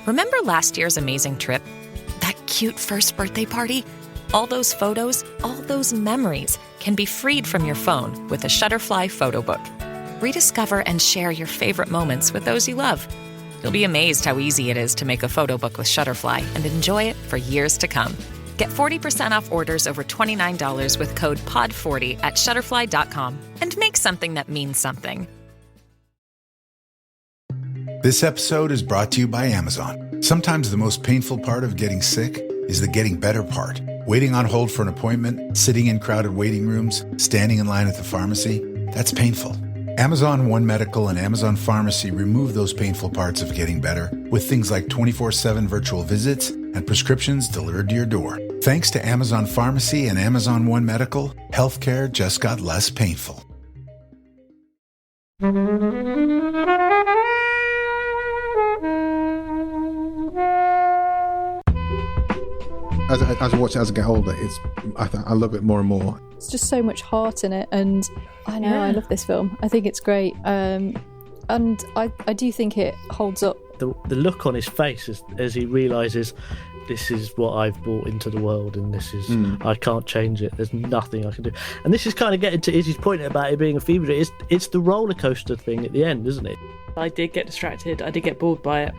Remember last year's amazing trip? That cute first birthday party? All those photos, all those memories can be freed from your phone with a Shutterfly photo book. Rediscover and share your favorite moments with those you love. You'll be amazed how easy it is to make a photo book with Shutterfly and enjoy it for years to come. Get 40% off orders over $29 with code POD40 at Shutterfly.com and make something that means something. This episode is brought to you by Amazon. Sometimes the most painful part of getting sick is the getting better part. Waiting on hold for an appointment, sitting in crowded waiting rooms, standing in line at the pharmacy, that's painful. Amazon One Medical and Amazon Pharmacy remove those painful parts of getting better with things like 24/7 virtual visits and prescriptions delivered to your door. Thanks to Amazon Pharmacy and Amazon One Medical, healthcare just got less painful. As I watch it as I get older, I love it more and more. It's just so much heart in it, and I know I love this film. I think it's great, and I do think it holds up. The look on his face as he realises this is what I've brought into the world, and this is I can't change it. There's nothing I can do. And this is kind of getting to Izzy's point about it being a fever dream. It's the roller coaster thing at the end, isn't it? I did get distracted. I did get bored by it.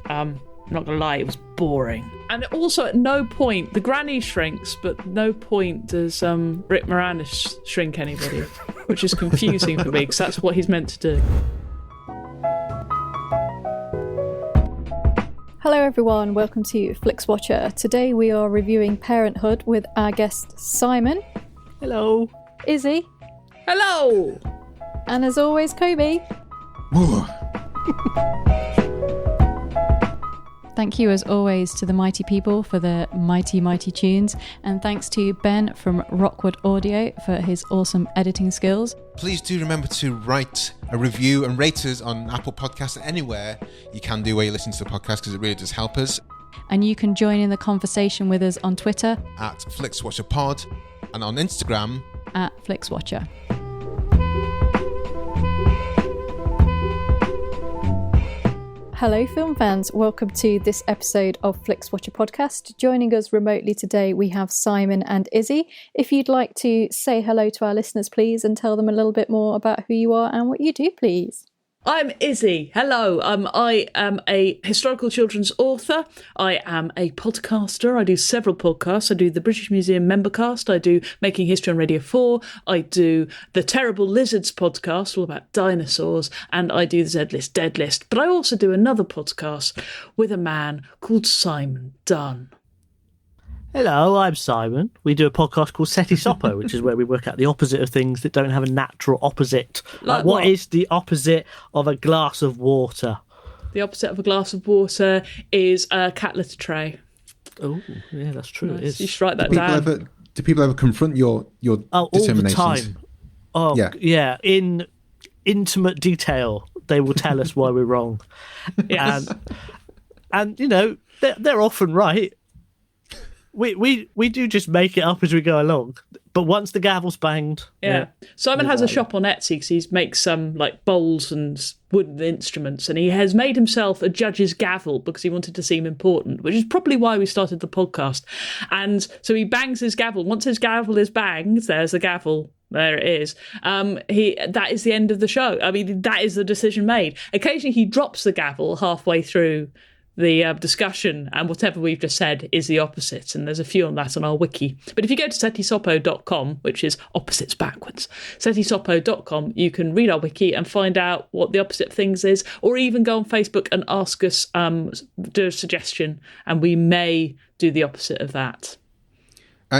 I'm not gonna lie, it was boring. And also at no point, the granny shrinks, but no point does Rick Moranis shrink anybody, which is confusing for me, because that's what he's meant to do. Hello everyone, welcome to Flixwatcher. Today we are reviewing Parenthood with our guest Simon. Hello. Izzy. Hello! And as always, Kobi. Thank you as always to the mighty people for the mighty, mighty tunes. And thanks to Ben from Rockwood Audio for his awesome editing skills. Please do remember to write a review and rate us on Apple Podcasts and anywhere you can do where you listen to the podcast, because it really does help us. And you can join in the conversation with us on Twitter at FlixWatcherPod and on Instagram at Flixwatcher. Hello film fans, welcome to this episode of Flixwatcher podcast. Joining us remotely today we have Simon and Izzy. If you'd like to say hello to our listeners please, and tell them a little bit more about who you are and what you do please. I'm Izzy. Hello. I am a historical children's author. I am a podcaster. I do several podcasts. I do the British Museum Membercast. I do Making History on Radio 4. I do the Terrible Lizards podcast, all about dinosaurs. And I do the Z-List Dead List. But I also do another podcast with a man called Simon Dunn. Hello, I'm Simon. We do a podcast called setisoppO, which is where we work out the opposite of things that don't have a natural opposite. Like what is the opposite of a glass of water? The opposite of a glass of water is a cat litter tray. Oh, yeah, that's true. Nice. It is. You should write that down. Do people ever confront your determinations? All the time. Oh, yeah. In intimate detail, they will tell us why we're wrong. Yes. And you know, they're often right. We do just make it up as we go along, but once the gavel's banged, Simon has a shop on Etsy because he makes some like bowls and wooden instruments, and he has made himself a judge's gavel because he wanted to seem important, which is probably why we started the podcast. And so he bangs his gavel. Once his gavel is banged, there's the gavel. There it is. That is the end of the show. I mean, that is the decision made. Occasionally, he drops the gavel halfway through the discussion, and whatever we've just said is the opposite, and there's a few on that on our wiki. But if you go to setisoppO.com, which is opposites backwards, setisoppO.com, you can read our wiki and find out what the opposite of things is, or even go on Facebook and ask us, do a suggestion, and we may do the opposite of that.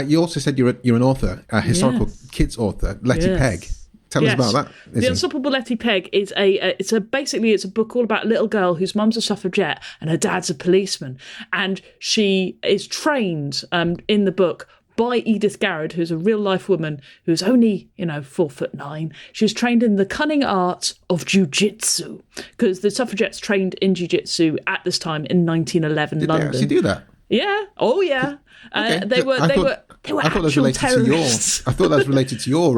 You also said you're an author, a historical kids author, Letty Pegg. Tell us about that. The Unstoppable Letty Pegg is it's a book all about a little girl whose mum's a suffragette and her dad's a policeman, and she is trained in the book by Edith Garrod, who's a real life woman who's only 4'9". She was trained in the cunning art of jiu-jitsu, because the suffragettes trained in jiu-jitsu at this time in 1911 London. Did they actually do that? Yeah. Oh yeah. Okay. They were actual terrorists. I thought that was related to your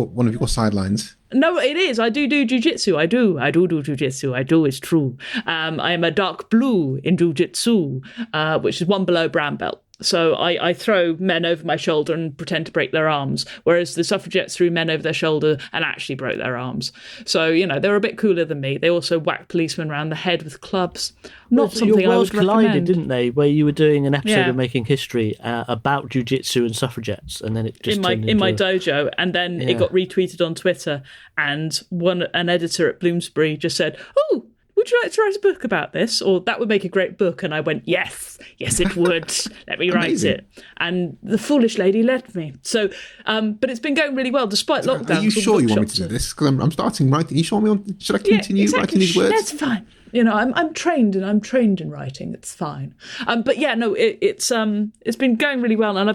one of your sidelines. No, it is. I do jujitsu. I do do jujitsu. I do. It's true. I am a dark blue in jujitsu, which is one below brown belt. So I throw men over my shoulder and pretend to break their arms, whereas the suffragettes threw men over their shoulder and actually broke their arms. So, they were a bit cooler than me. They also whacked policemen around the head with clubs. Not something your I worlds would collided, recommend. didn't they? Where you were doing an episode of Making History about jiu-jitsu and suffragettes, and then it just in my dojo, and then it got retweeted on Twitter, and an editor at Bloomsbury just said, "Oh, would you like to write a book about this? Or that would make a great book." And I went, yes, it would. Let me write it. And the foolish lady let me. So, but it's been going really well despite lockdown. Are you sure you want me to do this? Because I'm starting writing. Are you sure should I continue writing these words? That's fine. I'm trained in writing. It's fine. But yeah, no, it's been going really well, and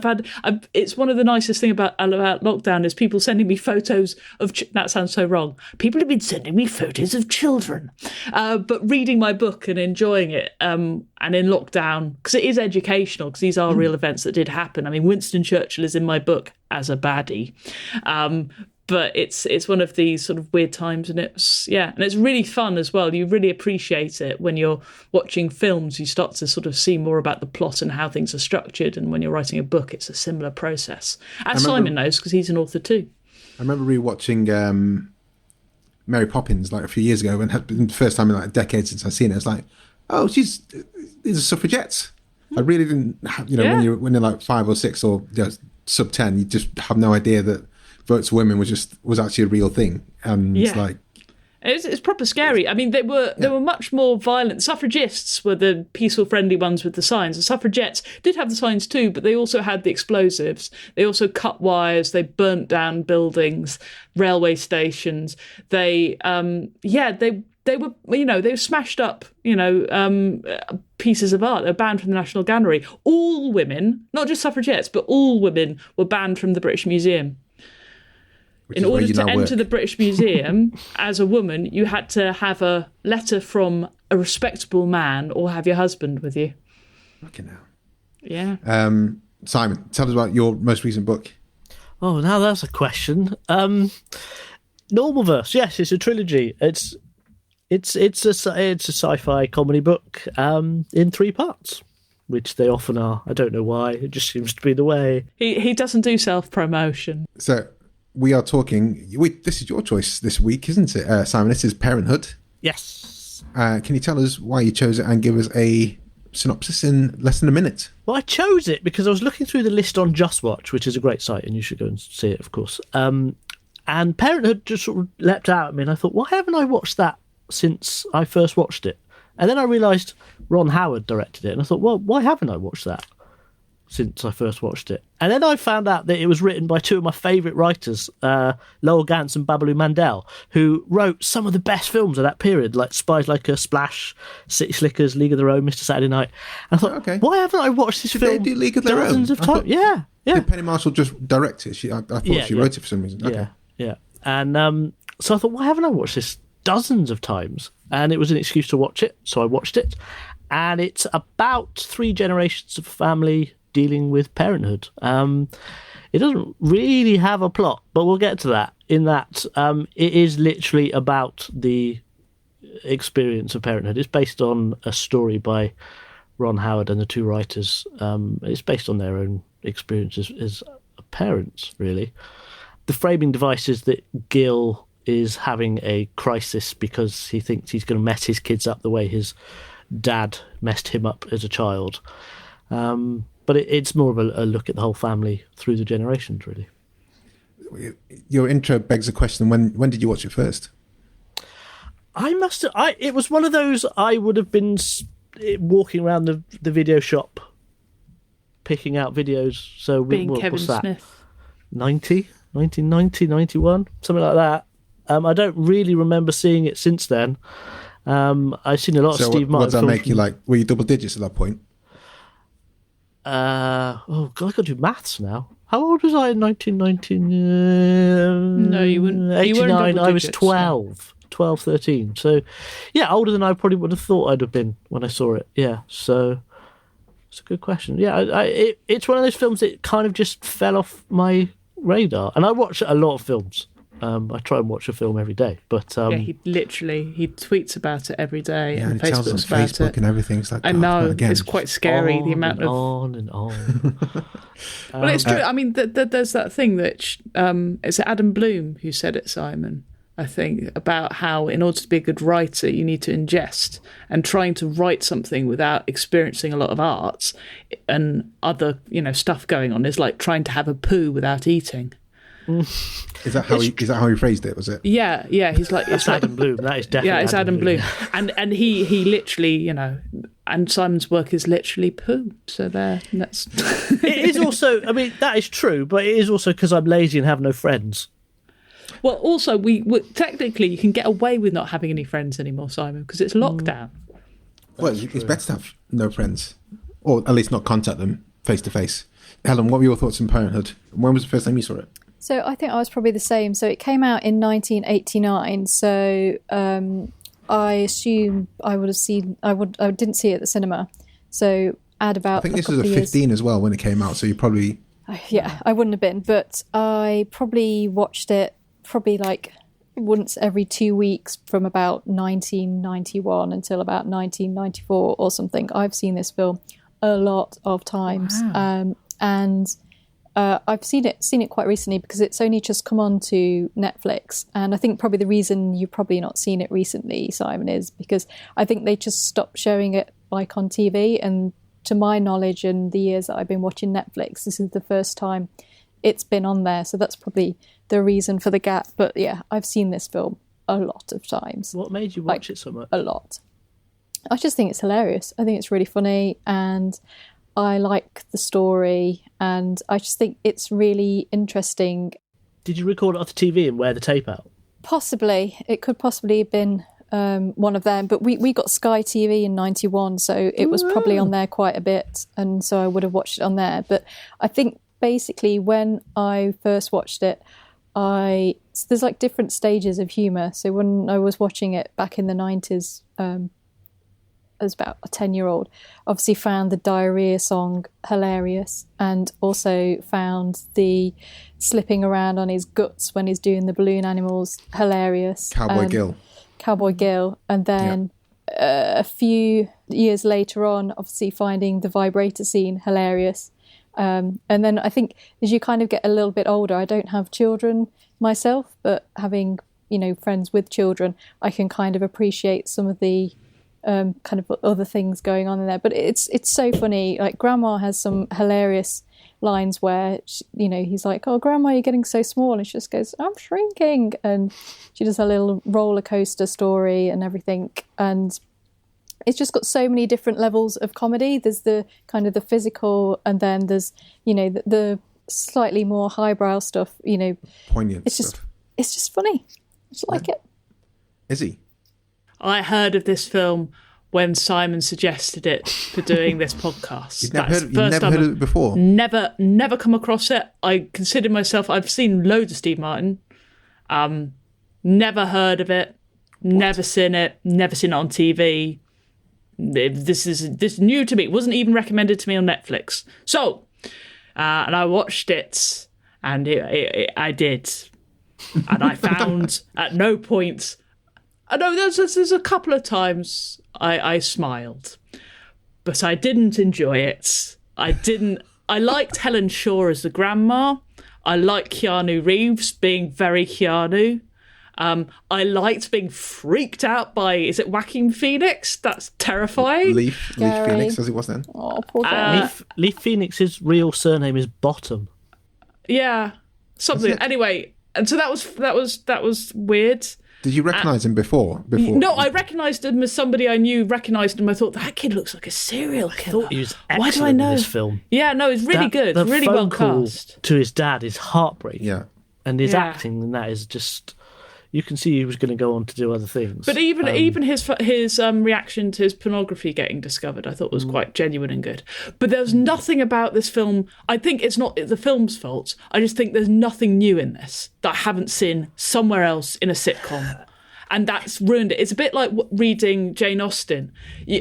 it's one of the nicest thing about lockdown is people sending me photos of. That sounds so wrong. People have been sending me photos of children, but reading my book and enjoying it. And in lockdown, because it is educational, because these are real events that did happen. I mean, Winston Churchill is in my book as a baddie. But it's one of these sort of weird times, and it's really fun as well. You really appreciate it when you're watching films. You start to sort of see more about the plot and how things are structured. And when you're writing a book, it's a similar process. As Simon knows, because he's an author too. I remember rewatching Mary Poppins like a few years ago, and had been the first time in like a decade since I've seen it. It's like, oh, these are suffragettes. I really didn't have, when you're like 5 or 6 or sub 10, you just have no idea that votes for women was actually a real thing. And it's like, it's proper scary. I mean, they were much more violent. Suffragists were the peaceful, friendly ones with the signs. The suffragettes did have the signs too, but they also had the explosives. They also cut wires. They burnt down buildings, railway stations. They were smashed up. Pieces of art. They were banned from the National Gallery. All women, not just suffragettes, but all women were banned from the British Museum. In order to enter the British Museum as a woman, you had to have a letter from a respectable man or have your husband with you. Fucking hell. Yeah. Simon, tell us about your most recent book. Oh, now that's a question. Normalverse, yes, it's a trilogy. It's a sci-fi comedy book in 3 parts, which they often are. I don't know why. It just seems to be the way. He doesn't do self-promotion. So we are talking. This is your choice this week, isn't it, Simon? This is Parenthood. Yes. Can you tell us why you chose it and give us a synopsis in less than a minute? Well, I chose it because I was looking through the list on Just Watch, which is a great site, and you should go and see it, of course. And Parenthood just sort of leapt out at me, and I thought, why haven't I watched that since I first watched it? And then I realised Ron Howard directed it, and I thought, well, why haven't I watched that since I first watched it? And then I found out that it was written by 2 of my favourite writers, Lowell Gantz and Babaloo Mandel, who wrote some of the best films of that period, like Spies Like a Splash, City Slickers, League of Their Own, Mr. Saturday Night. And I thought, okay, why haven't I watched this film they do League of Their dozens Own? of times? Yeah. Did Penny Marshall just direct it? I thought she wrote it for some reason. Okay. Yeah. And so I thought, why haven't I watched this dozens of times? And it was an excuse to watch it, so I watched it. And it's about 3 generations of a family dealing with parenthood. It doesn't really have a plot, but we'll get to that. In that, it is literally about the experience of parenthood. It's based on a story by Ron Howard and the 2 writers. It's based on their own experiences as parents, really. The framing device is that Gill is having a crisis because he thinks he's going to mess his kids up the way his dad messed him up as a child. But it's more of a look at the whole family through the generations, really. Your intro begs a question. When did you watch it first? It was one of those, I would have been walking around the video shop picking out videos. So being Kevin Smith. 1990, 91, something like that. I don't really remember seeing it since then. I've seen a lot of Steve Martin. What does that make you like? Were you double digits at that point? Oh God, I got to do maths now. How old was I in 1990? No, you wouldn't. 89. I was 12, 13. So, yeah, older than I probably would have thought I'd have been when I saw it. Yeah, so it's a good question. Yeah, it's one of those films that kind of just fell off my radar. And I watch a lot of films. I try and watch a film every day, but he tweets about it every day, Yeah, and and it tells on Facebook's about Facebook it. and everything. It's like, I oh, know, again. it's quite scary, the amount of... on and on. Well, it's true. I mean, there's that thing that it's Adam Bloom who said it, Simon, I think, about how in order to be a good writer, you need to ingest, and trying to write something without experiencing a lot of arts and other, stuff going on is like trying to have a poo without eating. Is that how he phrased it? Was it? Yeah. He's like, it's Adam Bloom. That is definitely. Yeah, it's Adam Bloom. And he literally, and Simon's work is literally poo. So that's. It is also. I mean, that is true, but it is also because I'm lazy and have no friends. Well, also, we technically you can get away with not having any friends anymore, Simon, because it's lockdown. Well, it's better to have no friends, or at least not contact them face to face. Helen, what were your thoughts on Parenthood? When was the first time you saw it? So I think I was probably the same. So it came out in 1989. So I assume I would have seen. I didn't see it at the cinema. So add about. I think this was a 15 as well when it came out. So you probably. Yeah, I wouldn't have been, but I probably watched it like once every 2 weeks from about 1991 until about 1994 or something. I've seen this film a lot of times, and I've seen it quite recently because it's only just come on to Netflix. And I think probably the reason you've probably not seen it recently, Simon, is because I think they just stopped showing it like on TV. And to my knowledge, in the years that I've been watching Netflix, this is the first time it's been on there. So that's probably the reason for the gap. But yeah, I've seen this film a lot of times. What made you watch it so much? A lot. I just think it's hilarious. I think it's really funny, and I like the story, and I just think it's really interesting. Did you record it off the TV and wear the tape out? Possibly. It could possibly have been one of them, but we got Sky TV in 91, so it was probably on there quite a bit, and so I would have watched it on there. But I think basically when I first watched it, there's like different stages of humour. So when I was watching it back in the 90s, as about a 10-year-old, obviously found the diarrhea song hilarious, and also found the slipping around on his guts when he's doing the balloon animals hilarious. Cowboy Gill. And then a few years later on, obviously finding the vibrator scene hilarious. And then I think as you kind of get a little bit older, I don't have children myself, but having, friends with children, I can kind of appreciate some of the kind of other things going on in there. But it's so funny. Like Grandma has some hilarious lines where he's like, "Oh, Grandma, you're getting so small," and she just goes, "I'm shrinking," and she does a little roller coaster story and everything. And it's just got so many different levels of comedy. There's the kind of the physical, and then there's the slightly more highbrow stuff. Poignant stuff. It's just funny. I just like it. Izzy? I heard of this film when Simon suggested it for doing this podcast. You've never heard of it before? Never come across it. I consider myself, I've seen loads of Steve Martin. Never heard of it. What? Never seen it on TV. This is new to me. It wasn't even recommended to me on Netflix. So, and I watched it, and I did. And I found at no point... I know there's a couple of times I smiled, but I didn't enjoy it. I liked Helen Shaw as the grandma. I liked Keanu Reeves being very Keanu. I liked being freaked out by, is it Joaquin Phoenix? That's terrifying. Leaf Phoenix, as it was then. Oh, poor guy. Leaf Phoenix's real surname is Bottom. Yeah, something. Anyway, and so that was weird. Did you recognise him before? No, I recognised him as somebody I knew. Recognised him. I thought that kid looks like a serial killer. I thought he was excellent. Why do I know in this film? Yeah, no, it's really good. The really phone well call cast. To his dad is heartbreaking. Yeah, and his acting in that is just. You can see he was going to go on to do other things. But even his reaction to his pornography getting discovered, I thought was quite genuine and good. But there's nothing about this film. I think it's not the film's fault. I just think there's nothing new in this that I haven't seen somewhere else in a sitcom. and that's ruined it. It's a bit like reading Jane Austen.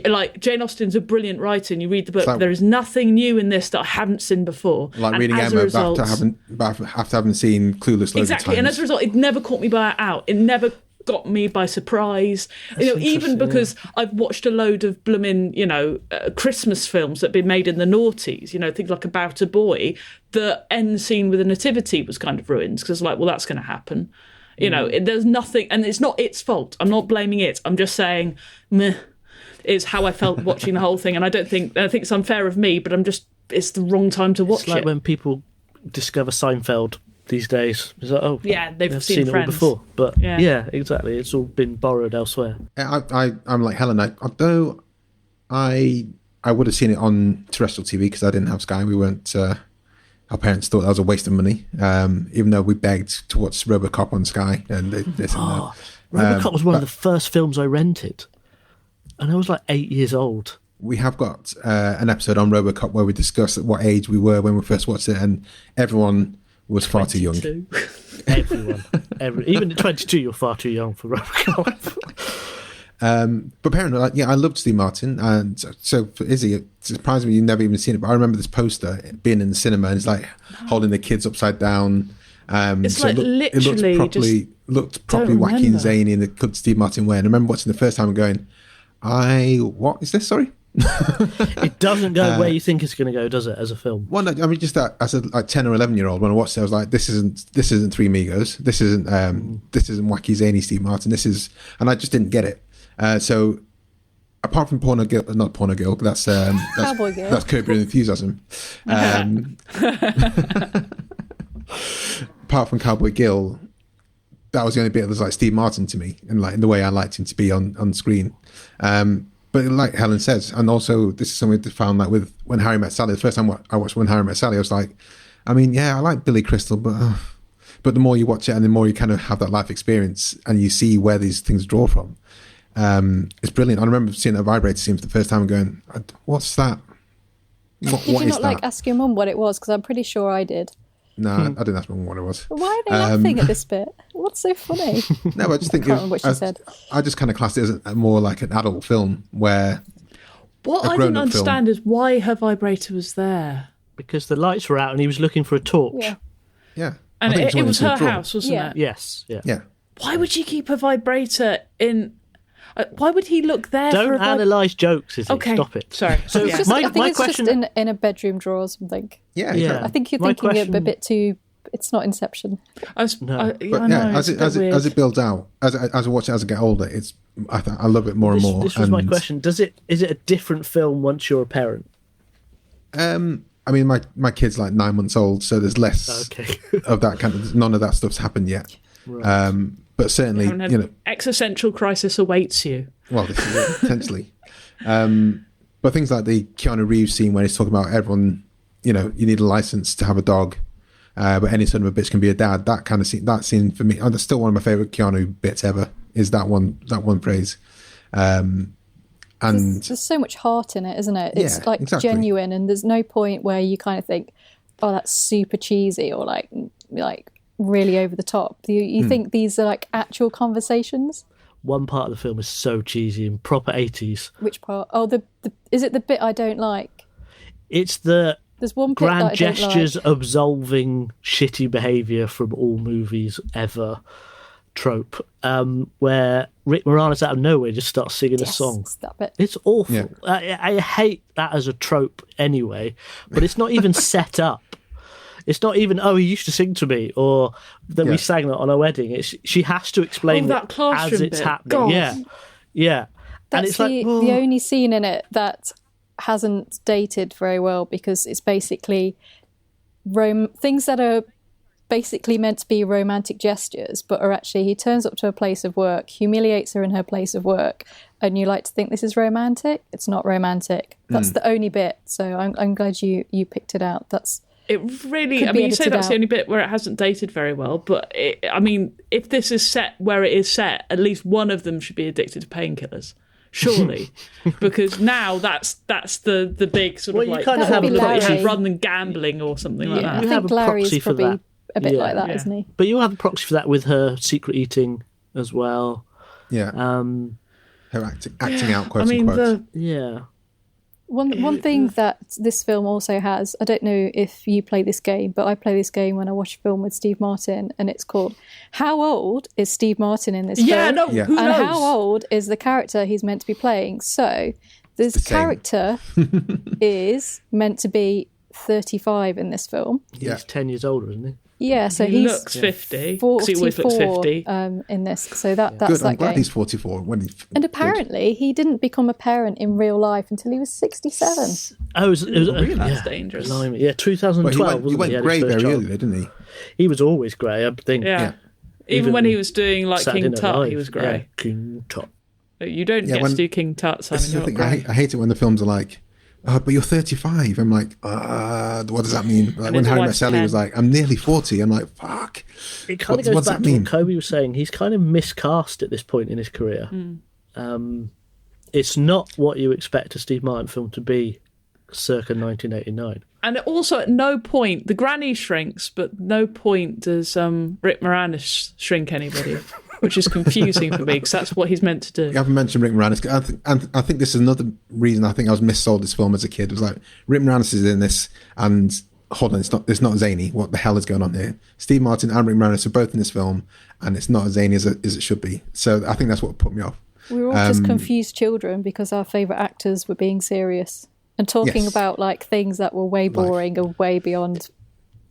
Like, Jane Austen's a brilliant writer, and you read the book, there is nothing new in this that I haven't seen before. Like and reading Emma after having seen Clueless loads exactly, of times. and as a result, it never caught me out. It never got me by surprise. Even because I've watched a load of blooming, Christmas films that have been made in the noughties, things like About a Boy, the end scene with the nativity was kind of ruined because like, well, that's going to happen. There's nothing, and it's not its fault. I'm not blaming it. I'm just saying, meh, is how I felt watching the whole thing. And I think it's unfair of me, but it's the wrong time to watch it. It's like when people discover Seinfeld these days. It's like, oh, yeah, they've seen it all Friends before. But yeah, exactly. It's all been borrowed elsewhere. I'm like Helen. Although I would have seen it on terrestrial TV because I didn't have Sky. We weren't. Our parents thought that was a waste of money, even though we begged to watch RoboCop on Sky and this and that. RoboCop was one of the first films I rented, and I was like 8 years old. We have got an episode on RoboCop where we discuss at what age we were when we first watched it, and everyone was far too young. Everyone. Even at 22, you're far too young for RoboCop. But Parenthood, I loved Steve Martin, and so for Izzy, it surprised me you've never even seen it. But I remember this poster being in the cinema, and it's like holding the kids upside down. It's so it looked properly Joaquin zany in the good Steve Martin way. And I remember watching the first time and going, what is this? Sorry. It doesn't go where you think it's going to go, does it? As a film? Well, no, I mean, just that as a 10 or 11-year-old, when I watched it, I was like, this isn't Three Amigos. This isn't wacky zany Steve Martin. And I just didn't get it. So apart from not Porno Girl, that's Cowboy Girl. That's Curb Your Enthusiasm. Apart from Cowboy Gill, that was the only bit that was like Steve Martin to me, and like in the way I liked him to be on screen. But like Helen says, and also this is something I found like with When Harry Met Sally. The first time I watched When Harry Met Sally, I was like, I mean, yeah, I like Billy Crystal, but the more you watch it and the more you kind of have that life experience and you see where these things draw from, it's brilliant. I remember seeing a vibrator scene for the first time and going, what's that? Did you not like ask your mum what it was? Because I'm pretty sure I did. No, I didn't ask my mum what it was. Why are they laughing at this bit? What's so funny? No, I just think what she said. I just kind of classed it as more like an adult film where. What I didn't understand is why her vibrator was there. Because the lights were out and he was looking for a torch. Yeah. And it was her house, wasn't it? Yes. Yeah. Why would she keep a vibrator in? Why would he look there? Don't analyse jokes, Izzy. Okay. Stop it. Sorry. So I think it's just in a bedroom drawer or something. Yeah. Yeah. I think you're thinking it a bit too. It's not Inception. As it builds out, as I watch it as I get older, I love it more and more. This was my question. Is it a different film once you're a parent? I mean, my kid's like 9 months old, so there's less of that kind of. None of that stuff's happened yet. Right. But certainly, existential crisis awaits you. Well, this is it, potentially. But things like the Keanu Reeves scene where he's talking about everyone, you need a license to have a dog, but any son of a bitch can be a dad. That kind of scene, that scene for me, that's still one of my favourite Keanu bits ever. Is that one phrase? And there's so much heart in it, isn't it? It's genuine, and there's no point where you kind of think, oh, that's super cheesy or like really over the top. You think these are like actual conversations? One part of the film is so cheesy and proper 80s. Which part? Oh, is it the bit I don't like? It's there's one bit grand that I don't gestures like. Absolving shitty behaviour from all movies ever trope, where Rick Moranis out of nowhere just starts singing a song. That bit. It's awful. Yeah. I hate that as a trope anyway, but it's not even set up. It's not even, he used to sing to me, or that we sang that on our wedding. She has to explain that as it's bit. happening. God. Yeah. That's and it's the only scene in it that hasn't dated very well, because it's basically things that are basically meant to be romantic gestures, but are actually, he turns up to a place of work, humiliates her in her place of work, and you like to think this is romantic. It's not romantic. That's the only bit. So I'm glad you picked it out. It really, you say that's the only bit where it hasn't dated very well, but if this is set where it is set, at least one of them should be addicted to painkillers, surely, because now that's the big sort of you like kind of have a proxy rather than gambling or something like that. You I have think a Larry's proxy for probably that. a bit like that, isn't he? But you have a proxy for that with her secret eating as well. Yeah. Her acting out, quotes I mean, unquote. One thing that this film also has, I don't know if you play this game, but I play this game when I watch a film with Steve Martin, and it's called How Old is Steve Martin in this film? Who knows? And how old is the character he's meant to be playing? So this character is meant to be 35 in this film. He's 10 years older, isn't he? Yeah, so he he's looks 50. 44 he always looks 50. In this. So that's Good, that I'm glad game. he's 44. And apparently he didn't become a parent in real life until he was 67. Oh, really? That's dangerous. Blimey. Yeah, 2012. He went grey very early, didn't he? He was always grey, I think. Yeah. Even when he was doing like Saturday King Night Tut, Live. he was grey. Yeah, King Tut. You don't get to do King Tut, Simon. This is the You're thing, not grey. I hate it when the films are like, but you're 35. I'm like, what does that mean? Like when his Harry Met wife's Sally 10. was like, I'm nearly 40. I'm like, fuck. It kind of goes back to what Kobi was saying. He's kind of miscast at this point in his career. It's not what you expect a Steve Martin film to be circa 1989. And also, at no point, the granny shrinks, but no point does Rick Moranis shrink anybody, which is confusing for me, because that's what he's meant to do. You haven't mentioned Rick Moranis. I think this is another reason I think I was missold this film as a kid. It was like, Rick Moranis is in this, and hold on, it's not zany. What the hell is going on here? Steve Martin and Rick Moranis are both in this film, and it's not as zany as it should be. So I think that's what put me off. We were all just confused children because our favourite actors were being serious and talking about like things that were way boring and way beyond.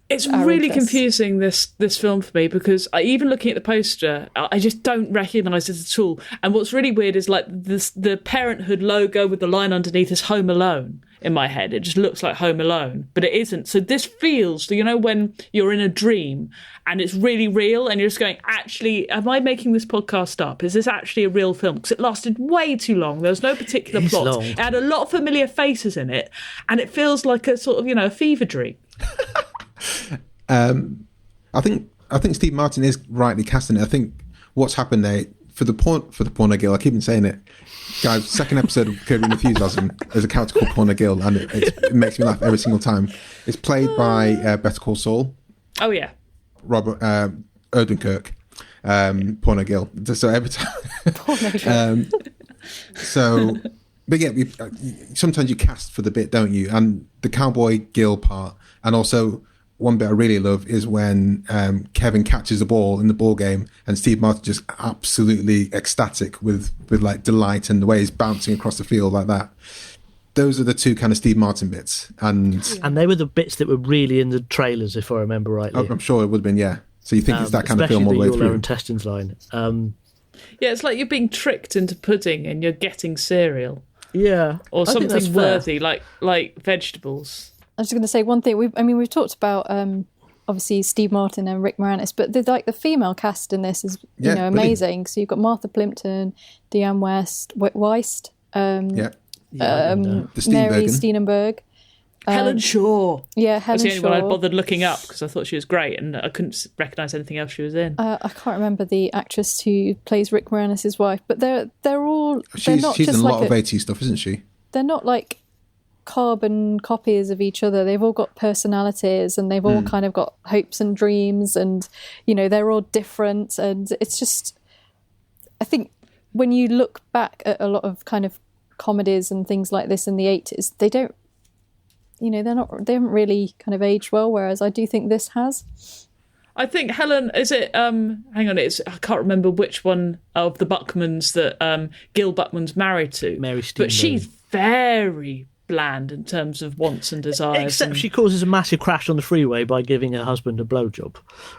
It's really confusing, this film for me, because even looking at the poster, I just don't recognise it at all. And what's really weird is like the Parenthood logo with the line underneath is Home Alone in my head. It just looks like Home Alone, but it isn't. So this feels, when you're in a dream and it's really real and you're just going, actually, am I making this podcast up? Is this actually a real film? Because it lasted way too long. There was no particular plot. Long. It had a lot of familiar faces in it, and it feels like a sort of, a fever dream. I think Steve Martin is rightly casting it. I think what's happened there for the porno Gill, I keep on saying it, guys. Second episode of Curb Your Enthusiasm, there's a character called Porno Gill, and it makes me laugh every single time. It's played by Better Call Saul. Oh yeah, Robert Odenkirk, Porno Gill. So every time. Porno Gill. But yeah, sometimes you cast for the bit, don't you? And the Cowboy Gill part, and also one bit I really love is when Kevin catches the ball in the ball game, and Steve Martin just absolutely ecstatic with like delight, and the way he's bouncing across the field like that. Those are the two kind of Steve Martin bits, and they were the bits that were really in the trailers, if I remember rightly. I'm sure it would have been, yeah. So you think it's that kind of film all the way especially the through? intestines line. Yeah, it's like you're being tricked into pudding and you're getting cereal. Yeah, or I think that's something fair. worthy, like vegetables. I was just going to say one thing. We've talked about obviously Steve Martin and Rick Moranis, but the female cast in this is amazing. So you've got Martha Plimpton, Dianne Wiest, the Mary Steenburgen, Helen Shaw. Yeah, Helen That's the only Shaw. one I bothered looking up because I thought she was great, and I couldn't recognise anything else she was in. I can't remember the actress who plays Rick Moranis' wife, but they're all. She's not in just a lot like of 80s stuff, isn't she? They're not like carbon copies of each other. They've all got personalities, and they've all kind of got hopes and dreams, and they're all different. And it's just, I think when you look back at a lot of kind of comedies and things like this in the 80s, they don't, they haven't really kind of aged well. Whereas I do think this has. I think Helen, is it, hang on, I can't remember which one of the Buckmans that Gill Buckman's married to. Mary Steenburgen. But she's very bland in terms of wants and desires. Except she causes a massive crash on the freeway by giving her husband a blowjob.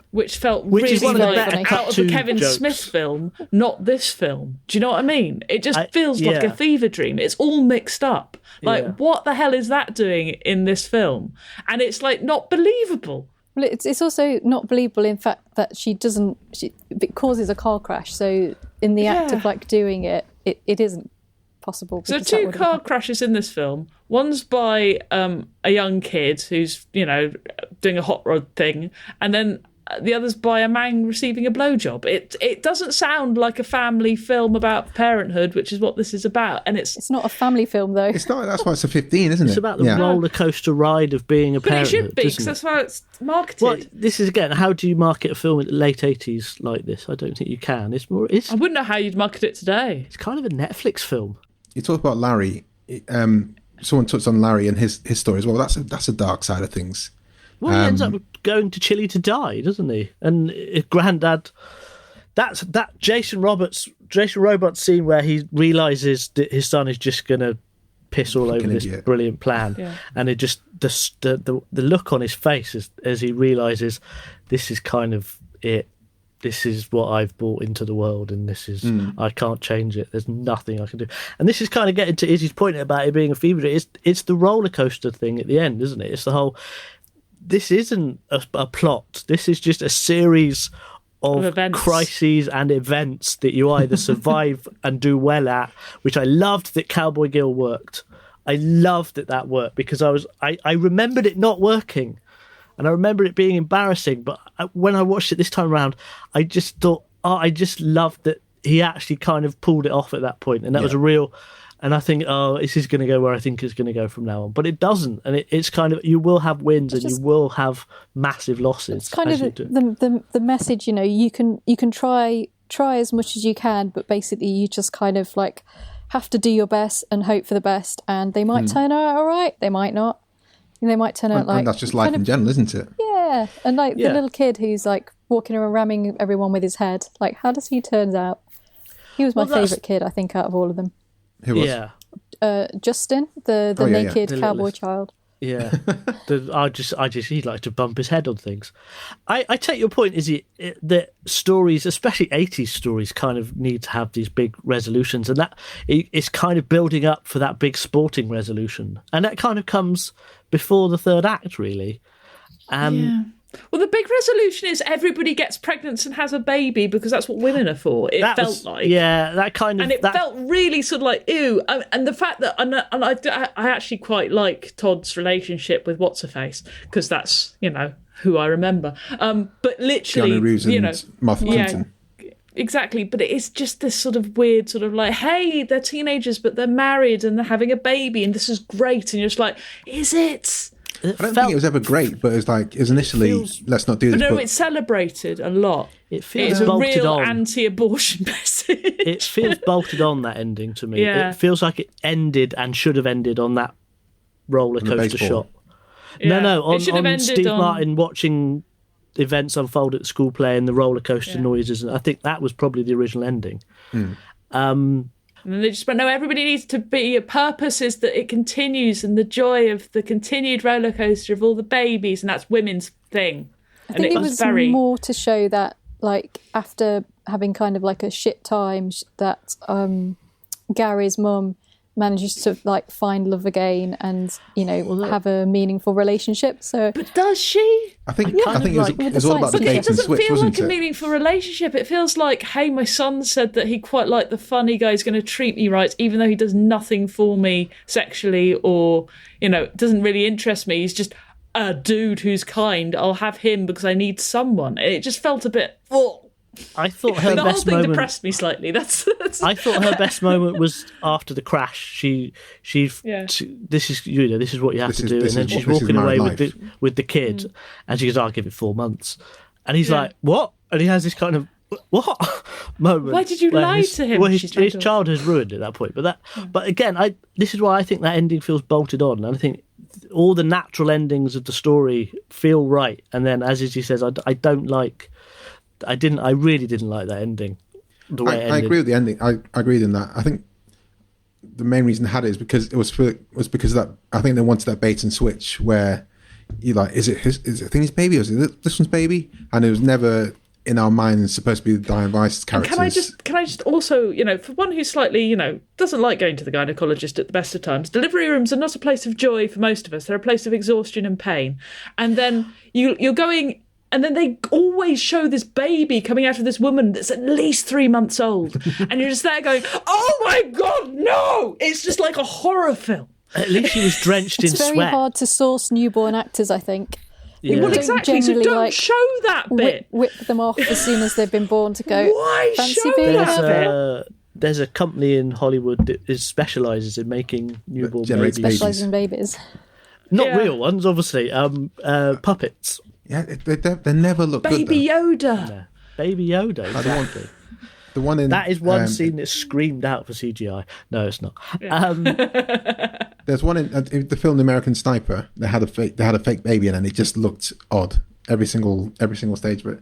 Which felt Which really is one of the like better out of cartoon the Kevin jokes. Smith film, not this film. Do you know what I mean? It just feels like yeah. a fever dream. It's all mixed up. Like, Yeah. what the hell is that doing in this film? And it's like not believable. Well, it's also not believable, in fact, that it causes a car crash. So in the act of like doing it isn't possible. So because that two wouldn't car happen. crashes in this film. One's by a young kid who's, doing a hot rod thing, and then the other's by a man receiving a blowjob. It doesn't sound like a family film about parenthood, which is what this is about. And it's not a family film, though. It's not. That's why it's a 15, isn't it? It's about the roller coaster ride of being a parent. But it should be, because that's how it's marketed. Well, this is, again, how do you market a film in the late 80s like this? I don't think you can. I wouldn't know how you'd market it today. It's kind of a Netflix film. You talk about Larry. Someone touched on Larry and his story as well. That's a dark side of things. Well, he ends up going to Chile to die, doesn't he? And Grandad, that Jason Robards scene where he realises that his son is just going to piss all over this brilliant plan, and it just the look on his face as he realises this is kind of it. This is what I've brought into the world, and this is I can't change it. There's nothing I can do. And this is kind of getting to Izzy's point about it being a fever dream. It's the roller coaster thing at the end, isn't it? It's the whole. This isn't a plot. This is just a series of crises and events that you either survive and do well at, which I loved that Cowboy Gill worked. I loved that worked because I remembered it not working. And I remember it being embarrassing, but when I watched it this time around, I just thought, I just loved that he actually kind of pulled it off at that point. And that was a real, and I think, this is going to go where I think it's going to go from now on. But it doesn't. And it's kind of, you will have wins and you will have massive losses. It's kind of the message, you can try as much as you can, but basically you just kind of like have to do your best and hope for the best. And they might turn out all right. They might not. They might turn out and that's just life in general, isn't it? Yeah, and the little kid who's like walking around ramming everyone with his head. Like, how does he turn out? He was my favourite kid, I think, out of all of them. Who was? Yeah, Justin, the naked cowboy child. Yeah, he'd like to bump his head on things. I take your point, is that stories, especially 80s stories, kind of need to have these big resolutions, and that it's kind of building up for that big sporting resolution, and that kind of comes before the third act, really. Well, the big resolution is everybody gets pregnant and has a baby because that's what women are for. It felt really sort of like, ew. And the fact that, and I actually quite like Todd's relationship with What's-Her-Face because that's, who I remember. But literally, Keanu Reeves and Plimpton. Exactly, but it is just this sort of weird sort of like, hey, they're teenagers, but they're married and they're having a baby and this is great. And you're just like, is it? I don't think it was ever great, but it was initially, let's not do this. No, it's celebrated a lot. It feels a real anti-abortion message. It feels bolted on, that ending, to me. Yeah. It feels like it ended and should have ended on that roller coaster shot. Yeah. No, on Steve Martin watching events unfold at the school play and the roller coaster noises. I think that was probably the original ending. And then they just went, no, everybody needs to be, a purpose is that it continues and the joy of the continued roller coaster of all the babies, and that's women's thing. I think it was more to show that, like, after having kind of like a shit time, that Garry's mum manages to like find love again and have a meaningful relationship. So, but does she? I think it was all about the bait and switch, wasn't it? It doesn't feel like a meaningful relationship. It feels like, hey, my son said that he quite liked the funny guy who's going to treat me right, even though he does nothing for me sexually or doesn't really interest me. He's just a dude who's kind. I'll have him because I need someone. It just felt a bit. I thought her the best whole thing moment depressed me slightly. That's. I thought her best moment was after the crash. This is this is what you have to do, and then she's walking away with the kid, and she goes, "I'll give it 4 months," and he's like, "What?" And he has this kind of what moment. Why did you lie to him? Well, his child has ruined at that point. But again, this is why I think that ending feels bolted on, and I think all the natural endings of the story feel right. And then, as Izzy says, I really didn't like that ending. The way it ended. I agree with the ending. I agreed in that. I think the main reason they had it is because because that I think they wanted that bait and switch where you're like, is it his baby or is it this one's baby? And it was never in our minds supposed to be Dianne Wiest's characters. Can I just also, for one who's slightly, doesn't like going to the gynecologist at the best of times, delivery rooms are not a place of joy for most of us. They're a place of exhaustion and pain. And then you're going. And then they always show this baby coming out of this woman that's at least 3 months old. And you're just there going, oh my God, no! It's just like a horror film. At least she was drenched in sweat. It's very hard to source newborn actors, I think. Yeah. Well, exactly. So generally, don't like, show that bit. Whip them off as soon as they've been born to go. Why Fancy show being that a bit? There's a company in Hollywood that specialises in making newborn generates babies. specialising in babies. Not Yeah. real ones, obviously. Puppets. Yeah, they never look good. Baby though. Yoda. Yeah. Baby Yoda, exactly. The one in That is one scene that's screamed out for CGI. No, it's not. There's one in the film The American Sniper. They had a fake baby in, and it just looked odd every single stage. But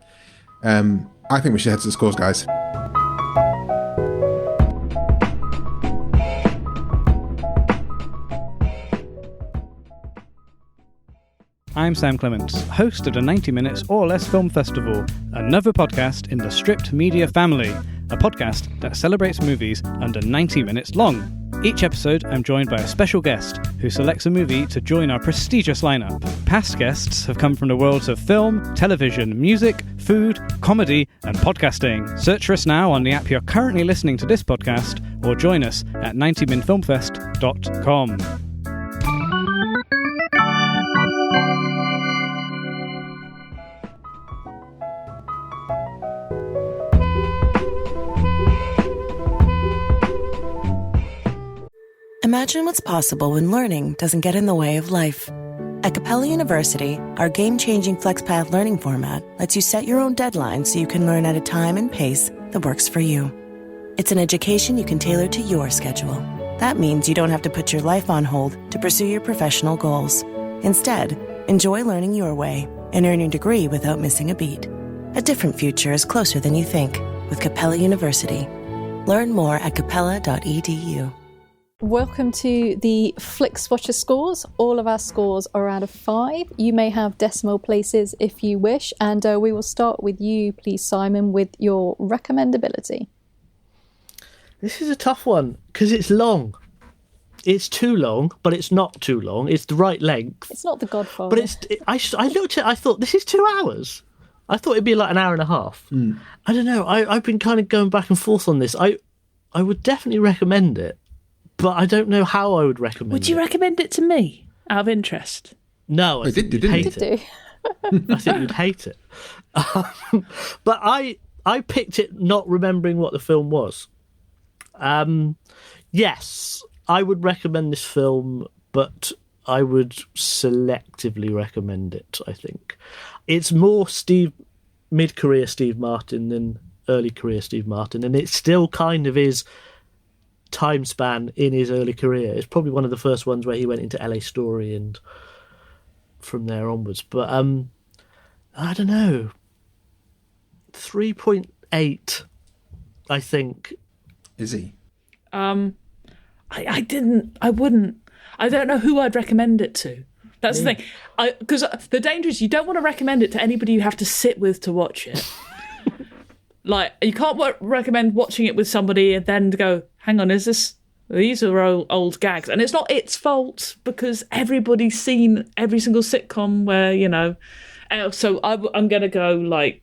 I think we should head to the scores, guys. I'm Sam Clements, host of the 90 Minutes or Less Film Festival, another podcast in the Stripped Media family, a podcast that celebrates movies under 90 minutes long. Each episode, I'm joined by a special guest who selects a movie to join our prestigious lineup. Past guests have come from the worlds of film, television, music, food, comedy, and podcasting. Search for us now on the app you're currently listening to this podcast, or join us at 90minfilmfest.com. Imagine what's possible when learning doesn't get in the way of life. At Capella University, our game-changing FlexPath learning format lets you set your own deadlines so you can learn at a time and pace that works for you. It's an education you can tailor to your schedule. That means you don't have to put your life on hold to pursue your professional goals. Instead, enjoy learning your way and earn your degree without missing a beat. A different future is closer than you think with Capella University. Learn more at capella.edu. Welcome to the Flixwatcher scores. All of our scores are out of 5. You may have decimal places if you wish, and we will start with you, please, Simon, with your recommendability. This is a tough one because it's long. It's too long, but it's not too long. It's the right length. It's not The Godfather. But I looked at it, I thought, this is 2 hours. I thought it'd be like an hour and a half. I don't know. I've been kind of going back and forth on this. I would definitely recommend it. But I don't know how I would recommend it. Would you recommend it to me, out of interest? No, I think you'd hate it. I think you'd hate it. But I picked it not remembering what the film was. Yes, I would recommend this film, but I would selectively recommend it, I think. It's more mid-career Steve Martin than early career Steve Martin, and it still kind of is time span in his early career. It's probably one of the first ones where he went into LA Story and from there onwards. But I don't know, 3.8 I think. Is he? I wouldn't. I don't know who I'd recommend it to. That's the thing. Because the danger is you don't want to recommend it to anybody you have to sit with to watch it. Like, you can't recommend watching it with somebody and then go, hang on, these are old gags. And it's not its fault because everybody's seen every single sitcom where, so I'm going to go like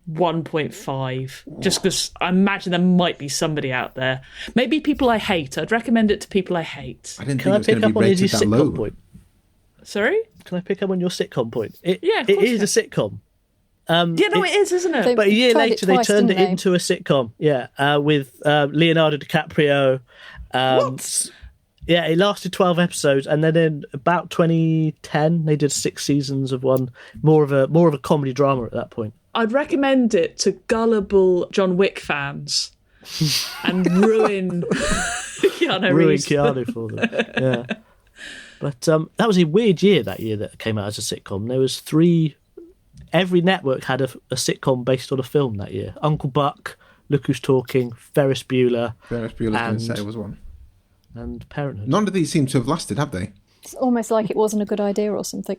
1.5 just because I imagine there might be somebody out there. Maybe people I hate. I'd recommend it to people I hate. I didn't Can think I it was pick going up to on be Izzy's rated that low. sitcom point? Sorry? Can I pick up on your sitcom point? Yeah, of it course is a sitcom. it is, isn't it? But a year later, they twice, turned it didn't they? into a sitcom. Yeah, with Leonardo DiCaprio. What? Yeah, it lasted 12 episodes, and then in about 2010, they did 6 seasons of one, more of a comedy drama at that point. I'd recommend it to gullible John Wick fans and ruin Keanu Reeves. Keanu for them. Yeah, but that was a weird year. That year that came out as a sitcom, there was 3. Every network had a sitcom based on a film that year. Uncle Buck, Look Who's Talking, Ferris Bueller. Ferris Bueller's going to say it was one. And Parenthood. None of these seem to have lasted, have they? It's almost like it wasn't a good idea or something.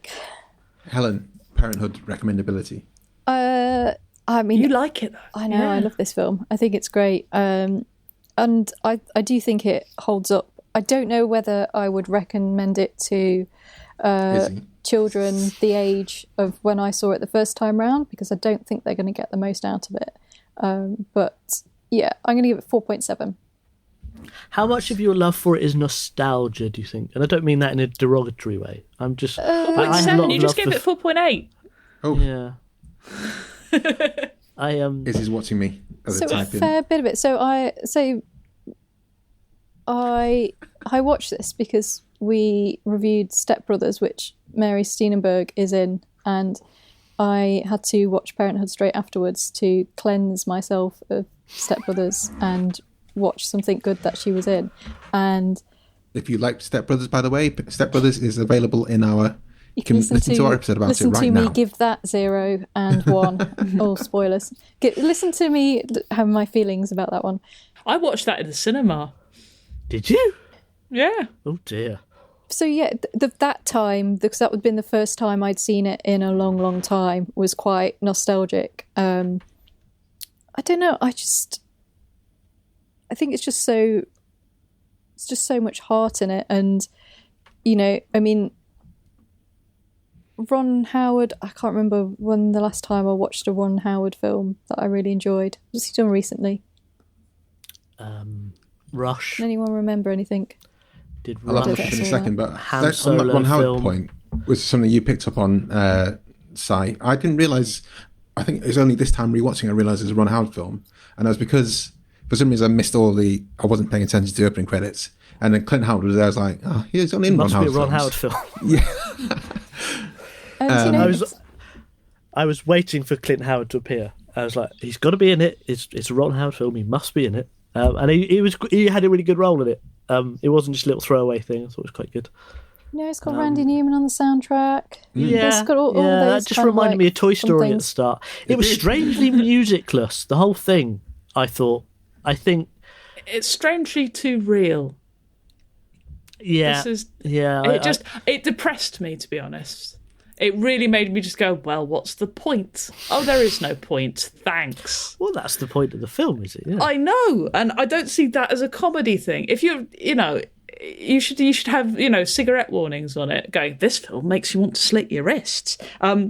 Helen, Parenthood recommendability. I mean, You like it, though. I know, Yeah. I love this film. I think it's great. And I do think it holds up. I don't know whether I would recommend it to children the age of when I saw it the first time round, because I don't think they're going to get the most out of it. But yeah, I'm going to give it 4.7. How much of your love for it is nostalgia, do you think? And I don't mean that in a derogatory way. I'm just... 4.7, you just gave it 4.8. Oh. Yeah. Izzy's watching me as So I a type in. fair bit of it. So I watched this because we reviewed Step Brothers, which Mary Steenburgen is in, and I had to watch Parenthood straight afterwards to cleanse myself of Step Brothers and watch something good that she was in. And if you like Step Brothers, by the way, Step Brothers is available in our... You can listen to our episode about it right now. Listen to me give that 0 and 1. All spoilers. Listen to me have my feelings about that one. I watched that in the cinema. Did you? Yeah. Oh, dear. So, yeah, that time, because that would have been the first time I'd seen it in a long, long time, was quite nostalgic. I don't know. I think it's just so much heart in it. And, you know, I mean... Ron Howard, I can't remember when the last time I watched a Ron Howard film that I really enjoyed. What's he done recently? Rush. Can anyone remember anything? Did I'll have Rush. to look in a second, but Han on Solo that Ron Howard film. point was something you picked up on, Si. I didn't realise, I think it was only this time rewatching I realised it was a Ron Howard film, and that was because for some reason I wasn't paying attention to the opening credits, and then Clint Howard was there. I was like, oh, he's only in Ron Howard films. Must be a Ron Howard film. Yeah. I was waiting for Clint Howard to appear. I was like, he's got to be in it. It's a Ron Howard film. He must be in it. And he had a really good role in it. It wasn't just a little throwaway thing. I thought it was quite good. No, it's got Randy Newman on the soundtrack. Yeah, it's got all those that just reminded me of Toy Story at the start. It was strangely musicless. The whole thing, I think it's strangely too real. Yeah, It depressed me, to be honest. It really made me just go, well, what's the point? Oh, there is no point. Thanks. Well, that's the point of the film, is it? Yeah. I know, and I don't see that as a comedy thing. If you should have, cigarette warnings on it going, this film makes you want to slit your wrists. But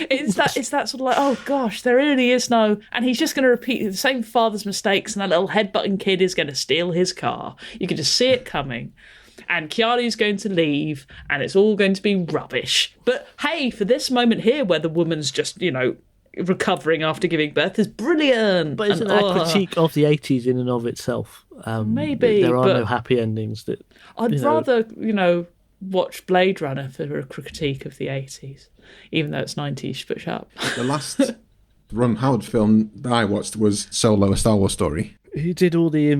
it's that sort of like, oh gosh, there really is no, and he's just going to repeat the same father's mistakes, and that little headbutting kid is going to steal his car. You can just see it coming. And Keanu's going to leave, and it's all going to be rubbish. But hey, for this moment here, where the woman's just, recovering after giving birth, is brilliant. But isn't that a critique of the 80s in and of itself? Maybe. There are no happy endings. I'd rather, watch Blade Runner for a critique of the 80s, even though it's 90s, but shut up. The last Ron Howard film that I watched was Solo, a Star Wars story. He did all the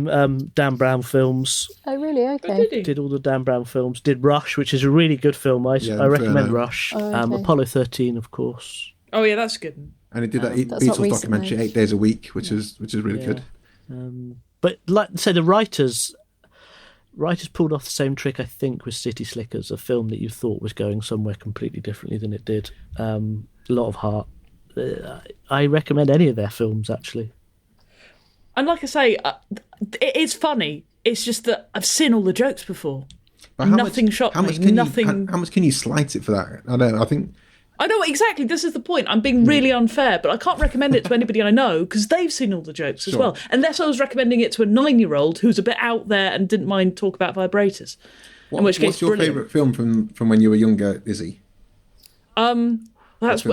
Dan Brown films. Oh, really? Okay. Oh, did he? Did all the Dan Brown films. Did Rush, which is a really good film. I recommend Rush. Oh, okay. Apollo 13, of course. Oh, yeah, that's good. And he did that That's not Beatles documentary, recently. 8 Days a Week, which is really good. But like say, the writers pulled off the same trick, I think, with City Slickers, a film that you thought was going somewhere completely differently than it did. A lot of heart. I recommend any of their films, actually. And like I say, it is funny. It's just that I've seen all the jokes before. But Nothing shocked me. How much can you slight it for that? I know, exactly. This is the point. I'm being really unfair, but I can't recommend it to anybody I know because they've seen all the jokes as well. Unless I was recommending it to a 9-year-old who's a bit out there and didn't mind talk about vibrators. What's your favourite film from when you were younger, Izzy? That's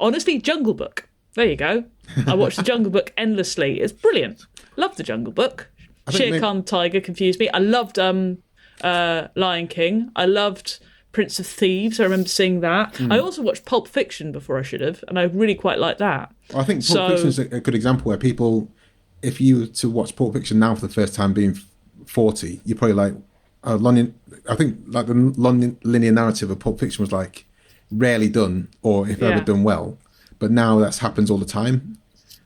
honestly Jungle Book. There you go. I watched the Jungle Book endlessly. It's brilliant. Love the Jungle Book. Shere Khan Tiger confused me. I loved Lion King. I loved Prince of Thieves. I remember seeing that. I also watched Pulp Fiction before I should have, and I really quite like that. I think Pulp Fiction is a good example where people, if you were to watch Pulp Fiction now for the first time being 40, you're probably like, I think like the linear narrative of Pulp Fiction was like rarely done, or if ever done well. But now that happens all the time.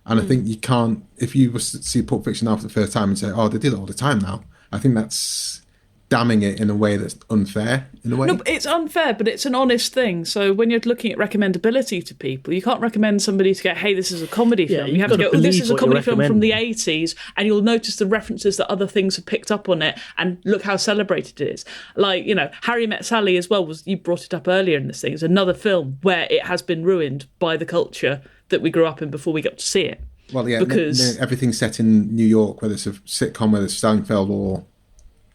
And I think you can't, if you were to see Pulp Fiction now for the first time and say, oh, they did it all the time now, I think that's damning it in a way that's unfair, in a way. No, it's unfair, but it's an honest thing. So when you're looking at recommendability to people, you can't recommend somebody to go, hey, this is a comedy film. You have to go, oh, this is a comedy film from the 80s, and you'll notice the references that other things have picked up on it, and look how celebrated it is. Like, Harry Met Sally as well, you brought it up earlier in this thing, is another film where it has been ruined by the culture that we grew up in before we got to see it. Well, yeah, because everything's set in New York, whether it's a sitcom, whether it's Seinfeld or...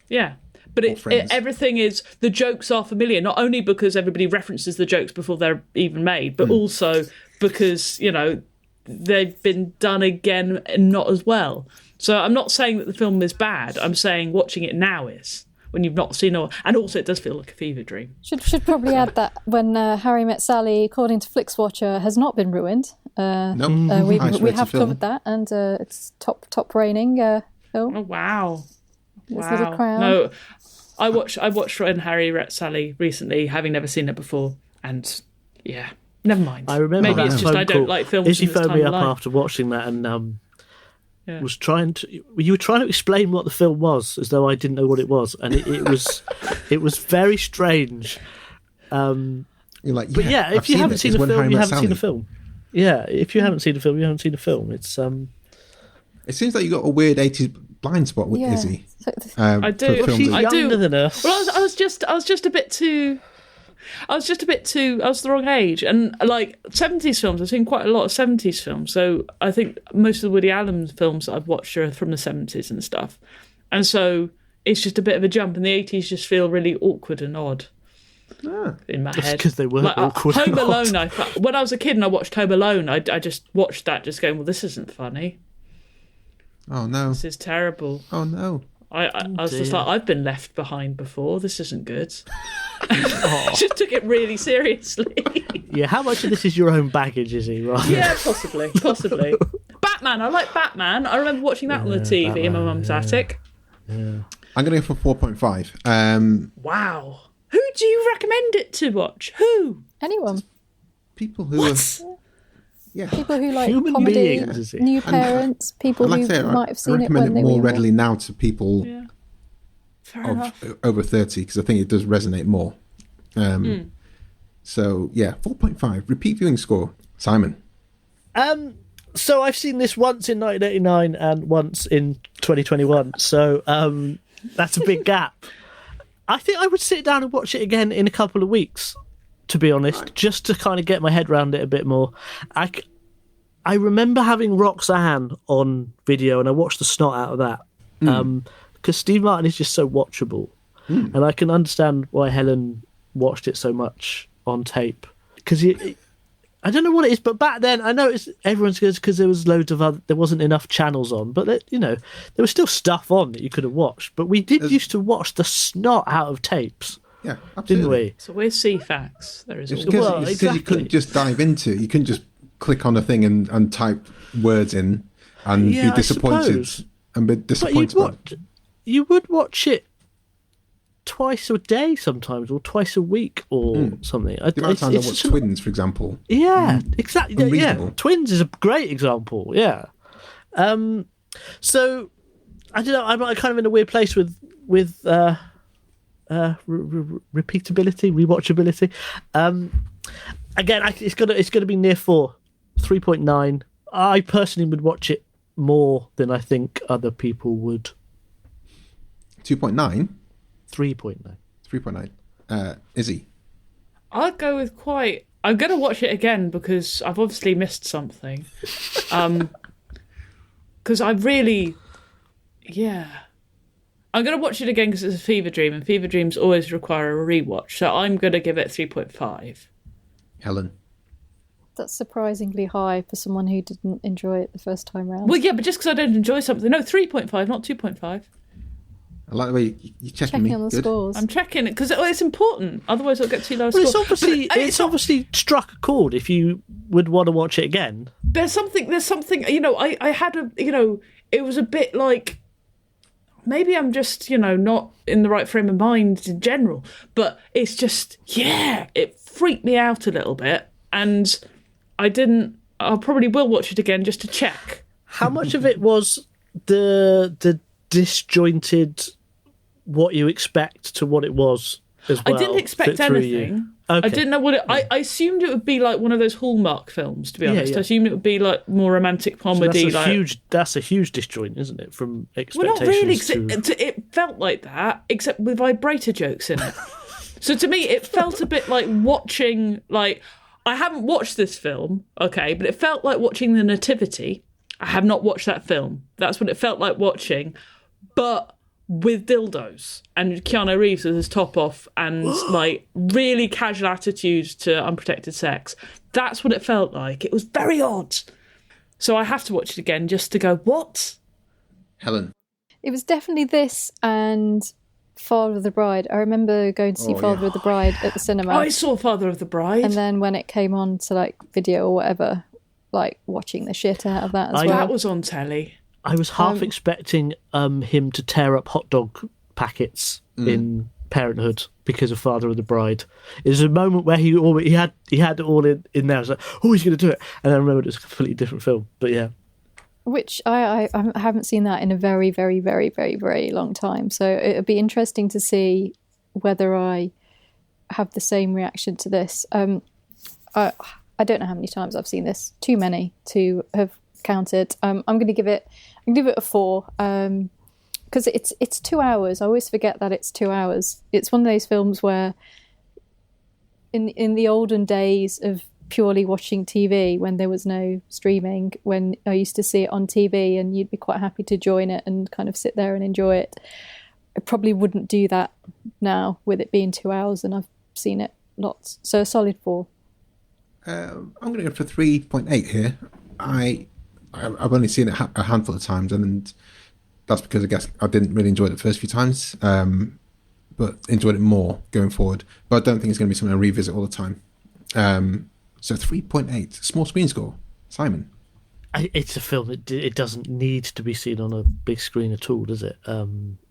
Yeah. But everything is, the jokes are familiar, not only because everybody references the jokes before they're even made, but also because, they've been done again and not as well. So I'm not saying that the film is bad. I'm saying watching it now is, when you've not seen it. And also it does feel like a fever dream. Should probably add that when Harry Met Sally, according to Flixwatcher, has not been ruined. Nope. We have covered that, and it's top reigning film. Oh, wow. This little crown. No, I watched When Harry Met Sally recently, having never seen it before, and yeah, never mind. I remember maybe it's just I don't like films. Izzy phoned me up after watching that and was trying to. You were trying to explain what the film was, as though I didn't know what it was, and it was very strange. You're like, but yeah, if you haven't seen the film, you haven't seen the film. Yeah, if you haven't seen the film, you haven't seen the film. It's It seems like you got a weird 80s blind spot with Izzy. I do. She's I younger do. than us. Well, I was just a bit too. I was the wrong age, and like 70s films. I've seen quite a lot of 70s films, so I think most of the Woody Allen films that I've watched are from the 70s and stuff, and so it's just a bit of a jump. And the 80s just feel really awkward and odd in my head because they were awkward. Home Alone. When I was a kid and I watched Home Alone, I just watched that, just going, well, this isn't funny. Oh no, this is terrible. Oh no. I was just like, I've been left behind before. This isn't good. Just took it really seriously. Yeah, how much of this is your own baggage, Izzy? Right? Yeah, possibly. Batman. I like Batman. I remember watching that on the TV in my mum's attic. Yeah. I'm going to go for 4.5. Wow. Who do you recommend it to watch? Who? Anyone. People who people who like human comedy, beings, new parents, people who might have seen it when they were I recommend it more readily now to people over 30, because I think it does resonate more. So yeah, 4.5. Repeat viewing score. Simon. So I've seen this once in 1989 and once in 2021. So that's a big gap. I think I would sit down and watch it again in a couple of weeks, to be honest, just to kind of get my head around it a bit more. I remember having Roxanne on video, and I watched the snot out of that because Steve Martin is just so watchable, and I can understand why Helen watched it so much on tape, because I don't know what it is, but back then I know everyone's good because there was there wasn't enough channels on, but there was still stuff on that you could have watched. But we used to watch the snot out of tapes. Yeah, absolutely. Didn't we? So we're CFAX. There is because you couldn't just dive into it. You couldn't just click on a thing and type words in and be disappointed. But you would watch it twice a day sometimes, or twice a week, or something. The amount of times I watch Twins, for example. Yeah, exactly. Unreasonable. Yeah, Twins is a great example. Yeah. So I don't know. I'm kind of in a weird place with repeatability, rewatchability. Again, it's gonna be near 4, 3.9. I personally would watch it more than I think other people would. 2.9. 3.9. 3.9. Izzy. I'd go with quite. I'm going to watch it again because I've obviously missed something. Because I really, I'm going to watch it again because it's a fever dream, and fever dreams always require a rewatch. So I'm going to give it 3.5. Helen. That's surprisingly high for someone who didn't enjoy it the first time round. Well, yeah, but just because I don't enjoy something, no, 3.5, not 2.5. I like the way you're checking me. On the Good. scores. I'm checking it because it's important. Otherwise, I'll get too low. Well, it's obviously struck a chord. If you would want to watch it again, there's something. I had a. It was a bit like. Maybe I'm just, not in the right frame of mind in general. But it's just, it freaked me out a little bit, and I probably will watch it again just to check. How much of it was the disjointed, what you expect to what it was as well? I didn't expect anything. Okay. I didn't know what I assumed it would be like one of those Hallmark films, to be honest. I assumed it would be like more romantic comedy. So that's a huge disjoint, isn't it, from expectations? Well, not really. It felt like that, except with vibrator jokes in it. So to me, it felt a bit like watching, I haven't watched this film, okay, but it felt like watching The Nativity. I have not watched that film. That's what it felt like watching, but with dildos and Keanu Reeves with his top off and like really casual attitudes to unprotected sex. That's what it felt like. It was very odd. So I have to watch it again just to go, what? Helen. It was definitely this and Father of the Bride. I remember going to see Father of the Bride at the cinema. I saw Father of the Bride. And then when it came on to like video or whatever, like watching the shit out of that as well. That was on telly. I was half expecting him to tear up hot dog packets in Parenthood because of Father of the Bride. There's a moment where he had it all in there. I was like, oh, he's going to do it. And I remembered it was a completely different film. But yeah. Which I haven't seen that in a very, very, very, very, very long time. So it'd be interesting to see whether I have the same reaction to this. I don't know how many times I've seen this. Too many to have counted. I'm going to give it a 4 because it's 2 hours. I always forget that it's 2 hours. It's one of those films where in the olden days of purely watching TV, when there was no streaming, when I used to see it on TV and you'd be quite happy to join it and kind of sit there and enjoy it, I probably wouldn't do that now with it being 2 hours and I've seen it lots. So a solid 4. I'm going to go for 3.8 here. I've only seen it a handful of times, and that's because I guess I didn't really enjoy it the first few times, but enjoyed it more going forward. But I don't think it's going to be something I revisit all the time. So 3.8, small screen score. Simon? It's a film that it doesn't need to be seen on a big screen at all, does it?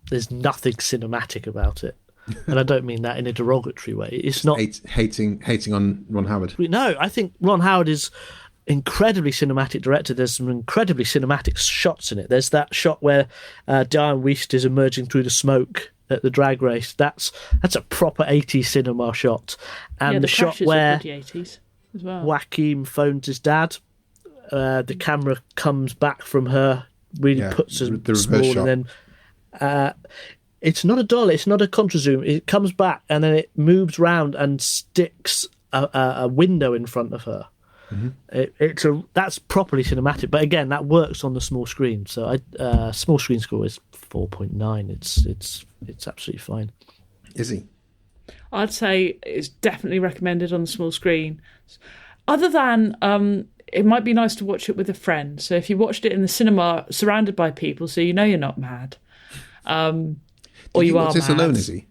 There's nothing cinematic about it. And I don't mean that in a derogatory way. It's not hating on Ron Howard. No, I think Ron Howard is incredibly cinematic director. There's some incredibly cinematic shots in it. There's that shot where Dianne Wiest is emerging through the smoke at the drag race. That's a proper 80s cinema shot. And the shot where 80s as well. Joaquin phones his dad, the camera comes back from her, really puts her small, shot. And then it's not a dolly, it's not a contra zoom. It comes back and then it moves round and sticks a window in front of her. Mm-hmm. That's properly cinematic, but again, that works on the small screen. So small screen score is 4.9. It's absolutely fine. Izzi? I'd say it's definitely recommended on the small screen. Other than it might be nice to watch it with a friend. So if you watched it in the cinema, surrounded by people, so you know you're not mad, or you are mad. Did you watch this alone, Izzi?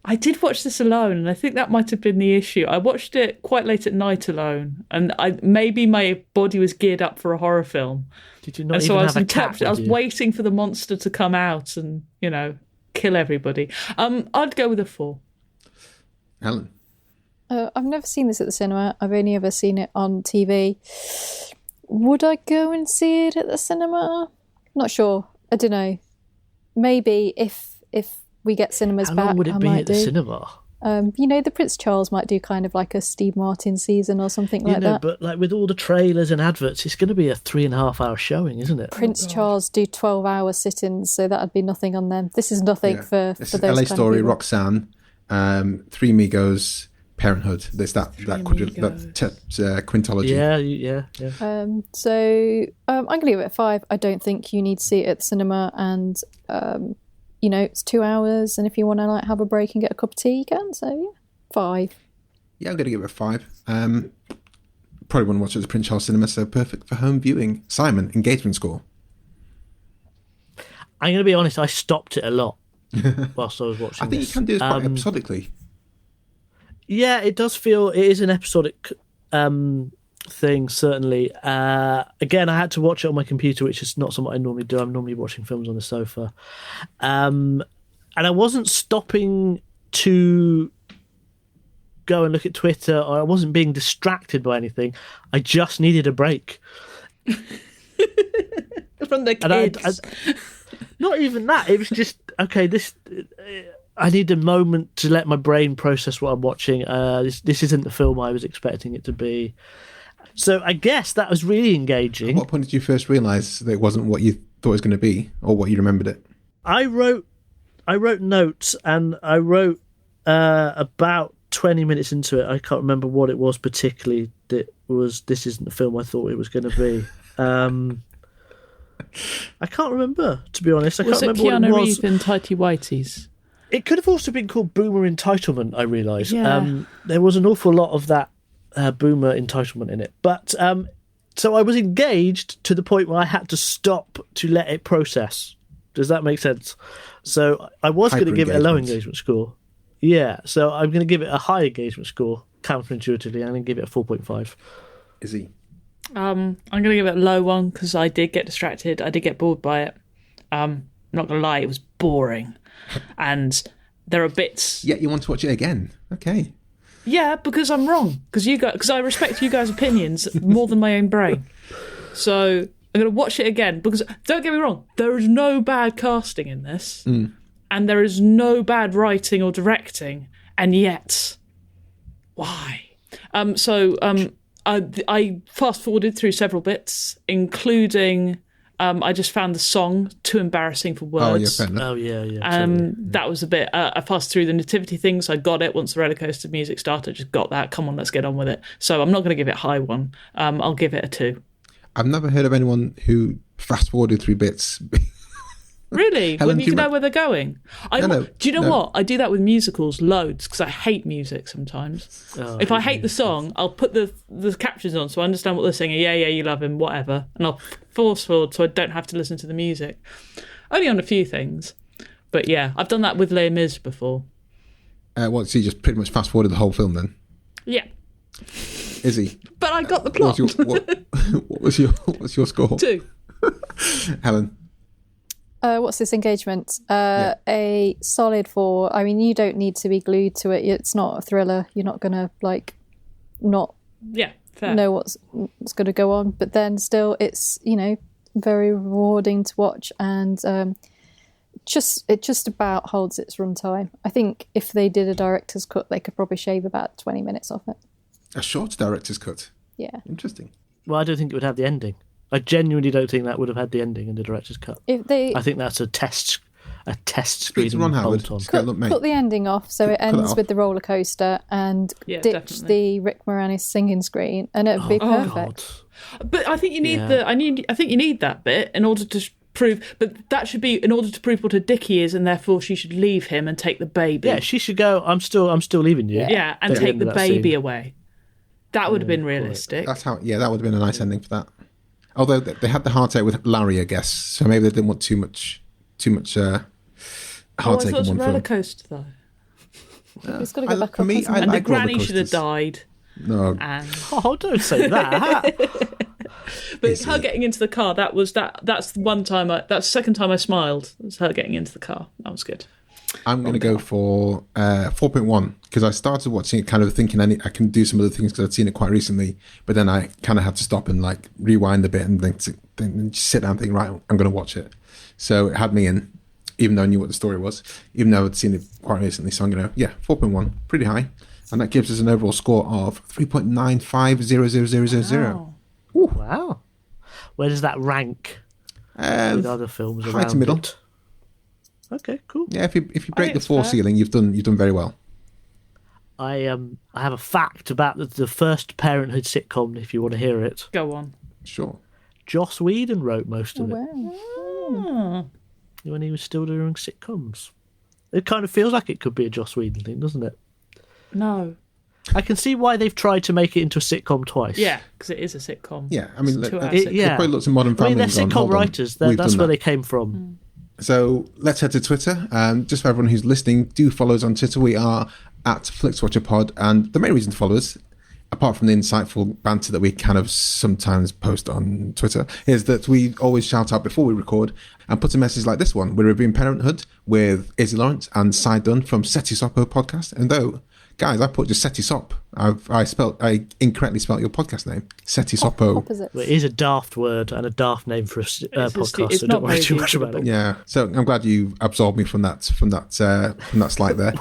I did watch this alone, and I think that might have been the issue. I watched it quite late at night alone, and maybe my body was geared up for a horror film. Did you not even have a cat? I was waiting for the monster to come out and, kill everybody. I'd go with a 4. Helen? I've never seen this at the cinema. I've only ever seen it on TV. Would I go and see it at the cinema? Not sure. I don't know. Maybe if we get cinemas back, how long would it be at the cinema? The Prince Charles might do kind of like a Steve Martin season or something like that. But like with all the trailers and adverts, it's going to be a 3.5 hour showing, isn't it? Prince Charles do 12-hour sit-ins, so that'd be nothing on them. This is nothing for those LA kind Story, of people. Roxanne, Three Amigos, Parenthood. There's that quintology. Yeah. So I'm going to give it a 5. I don't think you need to see it at the cinema, and it's 2 hours, and if you want to have a break and get a cup of tea, you can. So yeah, 5. Yeah, I'm going to give it a 5. Probably want to watch it at the Prince Charles Cinema, so perfect for home viewing. Simon, engagement score? I'm going to be honest, I stopped it a lot whilst I was watching I think this. you can do this quite episodically. Yeah, it does feel it is an episodic thing, certainly. Again, I had to watch it on my computer, which is not something I normally do. I'm normally watching films on the sofa. And I wasn't stopping to go and look at Twitter, or I wasn't being distracted by anything. I just needed a break. From the kids. Not even that. It was just, okay, I need a moment to let my brain process what I'm watching. This isn't the film I was expecting it to be. So I guess that was really engaging. At what point did you first realise that it wasn't what you thought it was going to be, or what you remembered it? I wrote notes, and I wrote about 20 minutes into it. I can't remember what it was particularly that was, this isn't the film I thought it was going to be. I can't remember, to be honest. I Was can't it remember Keanu what it Reeves was. in Tighty Whities? It could have also been called Boomer Entitlement, I realise. Yeah. There was an awful lot of that Boomer Entitlement in it. But so I was engaged to the point where I had to stop to let it process. Does that make sense? So I was going to give it a low engagement score. Yeah, so I'm going to give it a high engagement score, counterintuitively. I'm going to give it a 4.5. Izzy? I'm going to give it a low one because I did get distracted. I did get bored by it. I'm not going to lie, it was boring. And there are bits... Yeah, you want to watch it again? Okay. Yeah, because I'm wrong. Because I respect you guys' opinions more than my own brain. So I'm going to watch it again because, don't get me wrong, there is no bad casting in this. And there is no bad writing or directing. And yet, why? I fast-forwarded through several bits, including... I just found the song too embarrassing for words. That was a bit... I passed through the nativity thing, so I got it. Once the roller coaster music started, I just got that. Come on, let's get on with it. So I'm not going to give it a high one. I'll give it a 2. I've never heard of anyone who fast-forwarded through bits. Really? Helen, when you know where they're going? Do you know no. what? I do that with musicals loads because I hate music sometimes. If I hate the song, I'll put the captions on so I understand what they're singing. Yeah, you love him, whatever. And I'll force forward so I don't have to listen to the music. Only on a few things. But yeah, I've done that with Les Mis before. So you just pretty much fast-forwarded the whole film then? Yeah. Izzy? But I got the plot. What was your score? 2. Helen? What's this engagement? A solid 4. I mean, you don't need to be glued to it. It's not a thriller. You're not going to not fair. know what's going to go on. But then still, it's very rewarding to watch, and it just about holds its runtime. I think if they did a director's cut, they could probably shave about 20 minutes off it. A short director's cut? Yeah. Interesting. Well, I don't think it would have the ending. I genuinely don't think that would have had the ending in the director's cut. I think that's a test screen. Ron Howard. Cut the ending off so it ends with the roller coaster and ditch definitely. the Rick Moranis singing screen, and it'd be perfect. God. But I think you need I think you need that bit in order to prove. But that should be in order to prove what a dick he is, and therefore she should leave him and take the baby. Yeah, she should go. I'm still leaving you. Yeah, and take the baby away. That would have been realistic. That's how. Yeah, that would have been a nice ending for that. Although they had the heartache with Larry, I guess, so maybe they didn't want too much heartache I thought it in was a one roller film. coaster though. It's got to go back up. I And the like granny roller should have coasters. died. No, And Don't say that. but it's her getting into the car. That's the one time. That's the second time I smiled. It was her getting into the car. That was good. I'm going to go for 4.1 because I started watching it kind of thinking I can do some other things because I'd seen it quite recently, but then I kind of had to stop and rewind a bit and then just sit down and think, right, I'm going to watch it. So it had me in, even though I knew what the story was, even though I'd seen it quite recently. So I'm going to, 4.1, pretty high. And that gives us an overall score of 3.950000. Wow. Where does that rank with other films high around to middle. it? Okay, cool. Yeah, if you break the it's 4 fair. ceiling, you've done very well. I have a fact about the first Parenthood sitcom, if you want to hear it. Go on. Sure. Joss Whedon wrote most of it Wow. when he was still doing sitcoms. It kind of feels like it could be a Joss Whedon thing, doesn't it? No. I can see why they've tried to make it into a sitcom twice. Yeah, because it is a sitcom. Yeah, I mean, It's a 2 hour it sitcom. probably looks at Modern Family. they're and gone, sitcom hold on, writers. we've That's done where that. they came from. So let's head to Twitter. Just for everyone who's listening, do follow us on Twitter. We are at Flixwatcher Pod. And the main reason to follow us, apart from the insightful banter that we kind of sometimes post on Twitter, is that we always shout out before we record and put a message like this one. We're reviewing Parenthood with Iszi Lawrence and Simon Dunn from setisoppO podcast. And though, guys, I put just setisopp. I incorrectly spelt your podcast name. SetisoppO. Opposites. Well, it is a daft word and a daft name for a podcast, it's so not don't worry very too much usable. about it. Yeah, so I'm glad you absolved me from that slight there.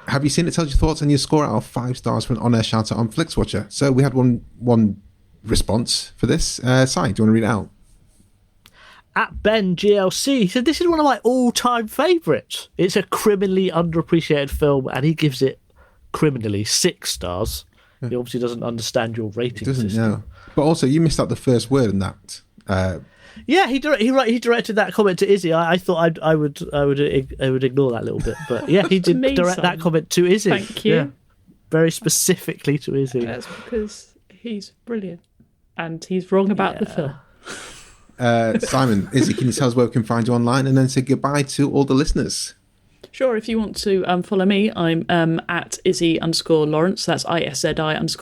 Have you seen it? Tell us your thoughts and your score out of 5 stars for an on-air shout out on Flixwatcher. So we had one response for this. Si, do you want to read it out? At Ben GLC, he said, "This is one of my all-time favourites. It's a criminally underappreciated film, and he gives it criminally 6 stars. He obviously doesn't understand your rating Doesn't system. know. But also, you missed out the first word in that. Yeah, he directed that comment to Izzy. I thought I would ignore that a little bit, but yeah, he did direct that comment to Izzy. Thank you. Yeah, very specifically to Izzy. That's because he's brilliant, and he's wrong about the film. Simon, Izzy, can you tell us where we can find you online, and then say goodbye to all the listeners? Sure, if you want to follow me, I'm at Iszi_Lawrence. That's ISZI_LAWRENCE.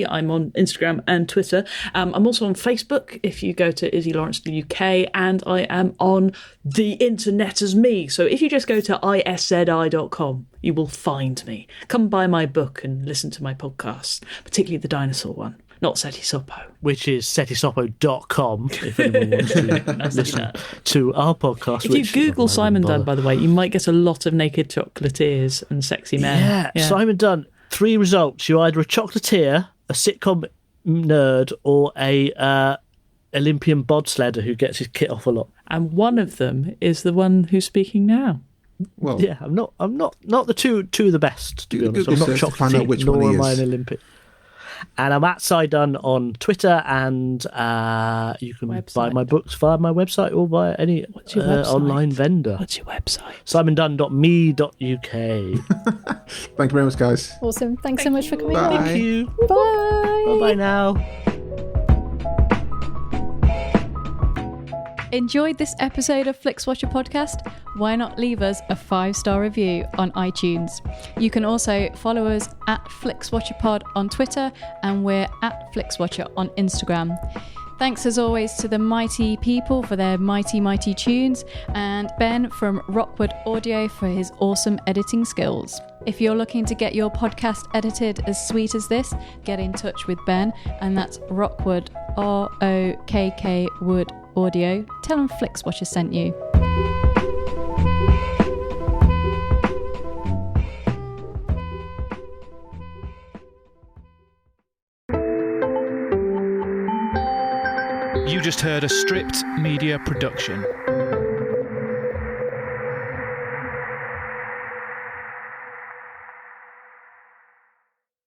I'm on Instagram and Twitter. I'm also on Facebook if you go to Iszi Lawrence UK, and I am on the internet as me. So if you just go to iszi.com, you will find me. Come buy my book and listen to my podcast, particularly the dinosaur one. Not setisoppO. Which is setisoppO.com if anyone wants to listen to our podcast. If you Google Simon Dunn, by the way, you might get a lot of naked chocolatiers and sexy men. Yeah. Simon Dunn, 3 results. You're either a chocolatier, a sitcom nerd, or a Olympian bobsledder who gets his kit off a lot. And one of them is the one who's speaking now. Well, yeah, I'm not the two of the best, to be honest. I'm not chocolatier, nor am I an Olympic. And I'm at Sidun on Twitter, and you can buy my books via my website or via any online vendor. What's your website? simondunn.me.uk. Thank you very much, guys. Awesome. Thanks so much for coming Bye. on. Thank you. Bye. Bye-bye now. Enjoyed this episode of Flixwatcher podcast? Why not leave us a 5-star review on iTunes? You can also follow us at FlixWatcherPod on Twitter, and we're at FlixWatcher on Instagram. Thanks as always to the mighty people for their mighty tunes, and Ben from Rockwood Audio for his awesome editing skills. If you're looking to get your podcast edited as sweet as this, get in touch with Ben, and that's Rockwood, ROKK Wood Audio. Tell them Flixwatcher sent you. You just heard a Stripped Media production.